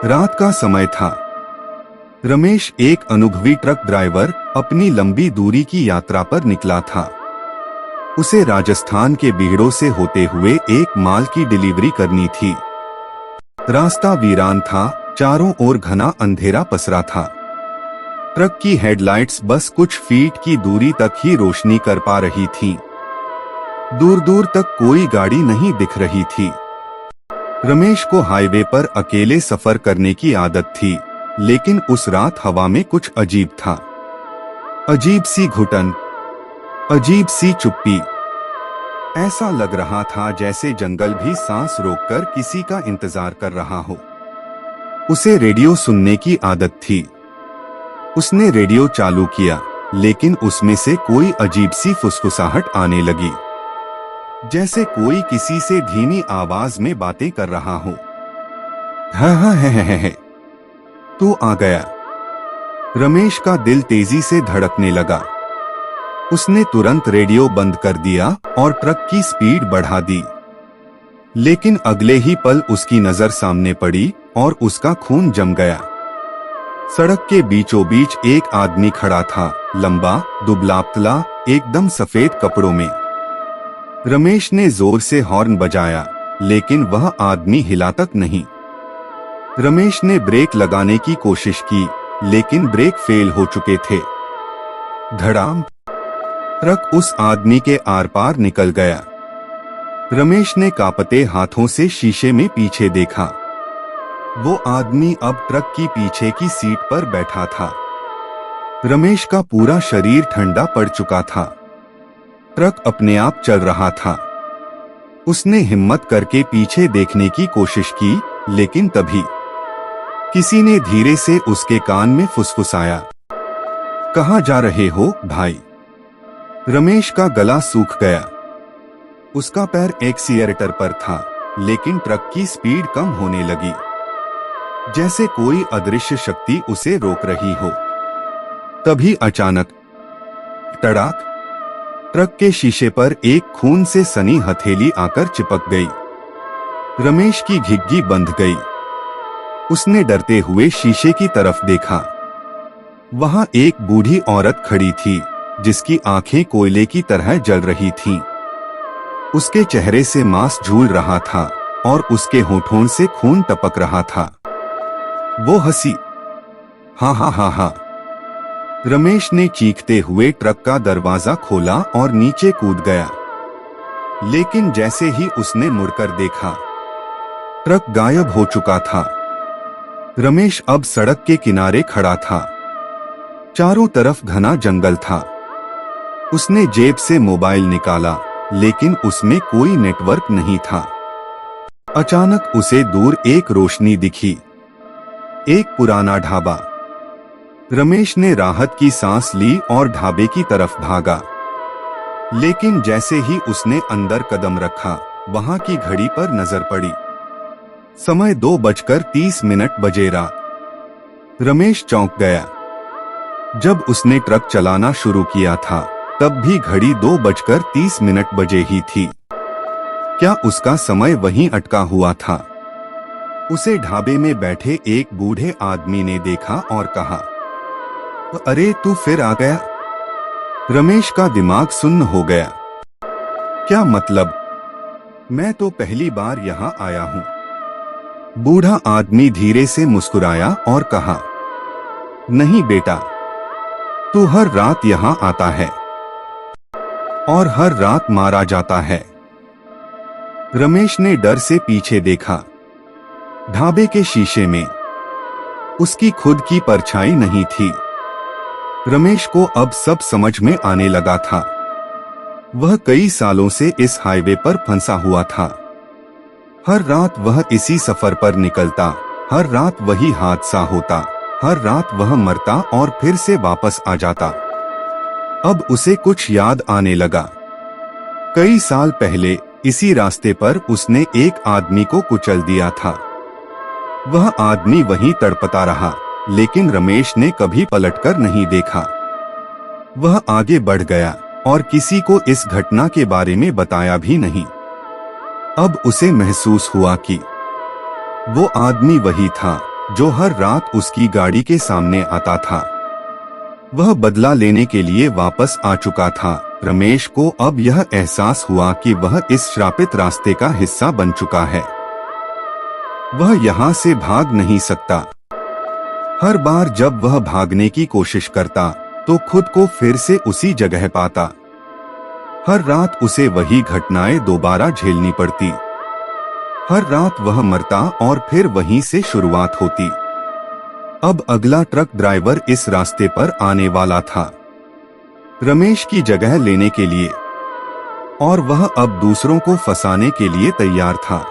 रात का समय था। रमेश, एक अनुभवी ट्रक ड्राइवर, अपनी लंबी दूरी की यात्रा पर निकला था। उसे राजस्थान के बीहड़ों से होते हुए एक माल की डिलीवरी करनी थी। रास्ता वीरान था, चारों ओर घना अंधेरा पसरा था। ट्रक की हेडलाइट्स बस कुछ फीट की दूरी तक ही रोशनी कर पा रही थीं। दूर दूर तक कोई गाड़ी नहीं दिख रही थी। रमेश को हाईवे पर अकेले सफर करने की आदत थी, लेकिन उस रात हवा में कुछ अजीब था। अजीब सी घुटन, अजीब सी चुप्पी। ऐसा लग रहा था जैसे जंगल भी सांस रोककर किसी का इंतजार कर रहा हो। उसे रेडियो सुनने की आदत थी। उसने रेडियो चालू किया, लेकिन उसमें से कोई अजीब सी फुसफुसाहट आने लगी, जैसे कोई किसी से धीमी आवाज में बातें कर रहा हो। हाँ, है। तू आ गया। रमेश का दिल तेजी से धड़कने लगा। उसने तुरंत रेडियो बंद कर दिया और ट्रक की स्पीड बढ़ा दी। लेकिन अगले ही पल उसकी नजर सामने पड़ी और उसका खून जम गया। सड़क के बीचों बीच एक आदमी खड़ा था, लंबा, दुबला-पतला, एकदम सफेद कपड़ों में। रमेश ने जोर से हॉर्न बजाया, लेकिन वह आदमी हिला तक नहीं। रमेश ने ब्रेक लगाने की कोशिश की, लेकिन ब्रेक फेल हो चुके थे। धड़ाम! ट्रक उस आदमी के आर पार निकल गया। रमेश ने कांपते हाथों से शीशे में पीछे देखा। वो आदमी अब ट्रक की पीछे की सीट पर बैठा था। रमेश का पूरा शरीर ठंडा पड़ चुका था। ट्रक अपने आप चल रहा था। उसने हिम्मत करके पीछे देखने की कोशिश की, लेकिन तभी किसी ने धीरे से उसके कान में फुसफुसाया, कहाँ जा रहे हो भाई? रमेश का गला सूख गया। उसका पैर एक्सीलरेटर पर था, लेकिन ट्रक की स्पीड कम होने लगी, जैसे कोई अदृश्य शक्ति उसे रोक रही हो। तभी अचानक तड़ाक! ट्रक के शीशे पर एक खून से सनी हथेली आकर चिपक गई। रमेश की घिग्गी बंध गई। उसने डरते हुए शीशे की तरफ देखा। वहां एक बूढ़ी औरत खड़ी थी, जिसकी आंखें कोयले की तरह जल रही थीं। उसके चेहरे से मांस झूल रहा था और उसके होठों से खून टपक रहा था। वो हंसी। हा। रमेश ने चीखते हुए ट्रक का दरवाजा खोला और नीचे कूद गया। लेकिन जैसे ही उसने मुड़कर देखा, ट्रक गायब हो चुका था। रमेश अब सड़क के किनारे खड़ा था। चारों तरफ घना जंगल था। उसने जेब से मोबाइल निकाला, लेकिन उसमें कोई नेटवर्क नहीं था। अचानक उसे दूर एक रोशनी दिखी, एक पुराना ढाबा। रमेश ने राहत की सांस ली और ढाबे की तरफ भागा। लेकिन जैसे ही उसने अंदर कदम रखा, वहां की घड़ी पर नजर पड़ी। समय 2:30 बजे रात। रमेश चौंक गया। जब उसने ट्रक चलाना शुरू किया था, तब भी घड़ी 2:30 बजे ही थी। क्या उसका समय वहीं अटका हुआ था? उसे ढाबे में बैठे एक बूढ़े आदमी ने देखा और कहा, अरे तू फिर आ गया? रमेश का दिमाग सुन्न हो गया। क्या मतलब? मैं तो पहली बार यहाँ आया हूँ। बूढ़ा आदमी धीरे से मुस्कुराया और कहा, नहीं बेटा, तू हर रात यहाँ आता है और हर रात मारा जाता है। रमेश ने डर से पीछे देखा। ढाबे के शीशे में उसकी खुद की परछाई नहीं थी। रमेश को अब सब समझ में आने लगा था। वह कई सालों से इस हाईवे पर फंसा हुआ था। हर रात वह इसी सफर पर निकलता, हर रात वही हादसा होता, हर रात वह मरता और फिर से वापस आ जाता। अब उसे कुछ याद आने लगा। कई साल पहले इसी रास्ते पर उसने एक आदमी को कुचल दिया था। वह आदमी वहीं तड़पता रहा, लेकिन रमेश ने कभी पलटकर नहीं देखा। वह आगे बढ़ गया और किसी को इस घटना के बारे में बताया भी नहीं। अब उसे महसूस हुआ कि वो आदमी वही था जो हर रात उसकी गाड़ी के सामने आता था। वह बदला लेने के लिए वापस आ चुका था। रमेश को अब यह एहसास हुआ कि वह इस श्रापित रास्ते का हिस्सा बन चुका है। वह यहाँ से भाग नहीं सकता। हर बार जब वह भागने की कोशिश करता तो खुद को फिर से उसी जगह पाता। हर रात उसे वही घटनाएं दोबारा झेलनी पड़ती। हर रात वह मरता और फिर वहीं से शुरुआत होती। अब अगला ट्रक ड्राइवर इस रास्ते पर आने वाला था, रमेश की जगह लेने के लिए, और वह अब दूसरों को फंसाने के लिए तैयार था।